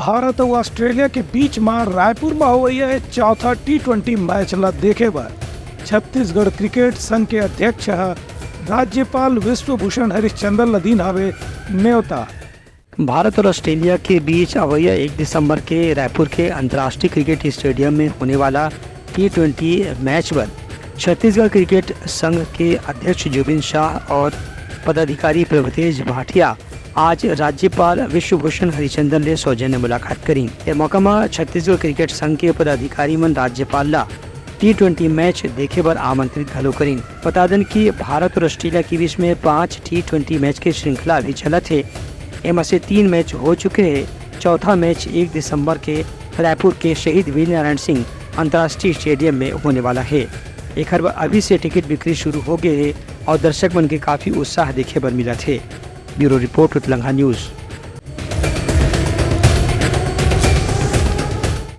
भारत और ऑस्ट्रेलिया के बीच में रायपुर में हो है चौथा T20 मैच ला देखे बर छत्तीसगढ़ क्रिकेट संघ के अध्यक्ष राज्यपाल विश्वभूषण हरिश्चंद्र लदीन हवे न्योता। भारत और ऑस्ट्रेलिया के बीच अवैया 1 दिसंबर के रायपुर के अंतर्राष्ट्रीय क्रिकेट स्टेडियम में होने वाला T20 मैच पर छत्तीसगढ़ क्रिकेट संघ के अध्यक्ष जुबिन शाह और पदाधिकारी प्रभुतेज भाटिया आज राज्यपाल विश्वभूषण हरिचंदन ने सौजन्य मुलाकात करी। इस मौका में छत्तीसगढ़ क्रिकेट संघ के पदाधिकारी मन राज्यपाल ला T20 मैच देखे बर आमंत्रित घलो करीन। बता दें कि भारत और ऑस्ट्रेलिया के बीच में 5 T20 मैच की श्रृंखला अभी चलत है। इनमें से 3 मैच हो चुके हैं। चौथा मैच 1 दिसंबर के रायपुर के शहीद वीर नारायण सिंह अंतर्राष्ट्रीय स्टेडियम में होने वाला है। एक अभी से टिकट बिक्री शुरू हो गए है और दर्शक मन के काफी उत्साह देखे बर मिला थे। Bureau report Telangana news.